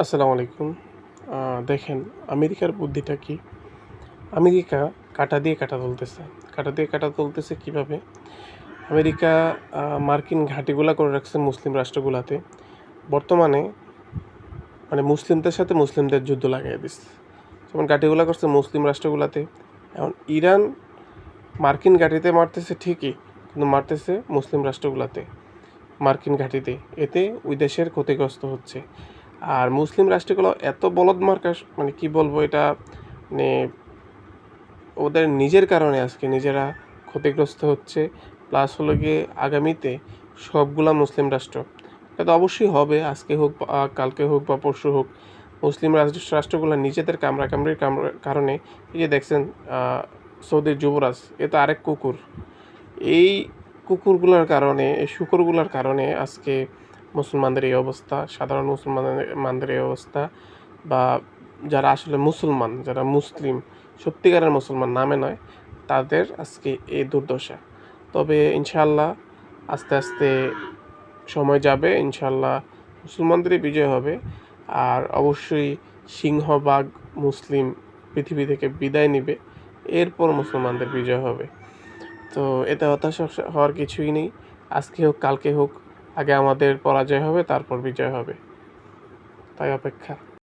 আসসালামু আলাইকুম। দেখেন, আমেরিকার বুদ্ধিটা কি? আমেরিকা কাঁটা দিয়ে কাঁটা তুলতেছে। কাঁটা দিয়ে কাঁটা তুলতেছে কীভাবে? আমেরিকা মার্কিন ঘাঁটিগুলা করে রাখছে মুসলিম রাষ্ট্রগুলাতে। বর্তমানে মানে মুসলিমদের সাথে মুসলিমদের যুদ্ধ লাগাইয়া দিচ্ছে। যেমন ঘাঁটিগুলা করছে মুসলিম রাষ্ট্রগুলাতে। এখন ইরান মার্কিন ঘাঁটিতে মারতেছে ঠিকই, কিন্তু মারতেছে মুসলিম রাষ্ট্রগুলাতে, মার্কিন ঘাঁটিতে। এতে ওই দেশের ক্ষতিগ্রস্ত হচ্ছে। আর মুসলিম রাষ্ট্রগুলো এত বলদ মার্কা, মানে কি বলবো এটা, মানে ওদের নিজের কারণে আজকে নিজেরা ক্ষতিগ্রস্ত হচ্ছে। প্লাস হলো গিয়ে আগামীতে সবগুলা মুসলিম রাষ্ট্র, এটা অবশ্যই হবে, আজকে হোক বা কালকে হোক বা পরশু হোক, মুসলিম রাষ্ট্রগুলো নিজেদের কামড়াকামড়ির কারণে, এই যে দেখছেন সৌদির যুবরাজ, এ তো আরেক কুকুর। এই কুকুরগুলোর কারণে, এই শুকরগুলোর কারণে আজকে মুসলমানদের এই অবস্থা, সাধারণ মুসলমানদের এই অবস্থা, বা যারা আসলে মুসলমান, যারা মুসলিম, সত্যিকারের মুসলমান নামে নয়, তাদের আজকে এই দুর্দশা। তবে ইনশাআল্লাহ আস্তে আস্তে সময় যাবে, ইনশাআল্লাহ মুসলমানদেরই বিজয় হবে। আর অবশ্যই সিংহভাগ মুসলিম পৃথিবী থেকে বিদায় নিবে, এরপর মুসলমানদের বিজয় হবে। তো এতে হতাশ হওয়ার কিছুই নেই। আজকে হোক কালকে হোক, আগে আমাদের পরাজয় হবে, তারপর বিজয় হবে, তাই অপেক্ষা।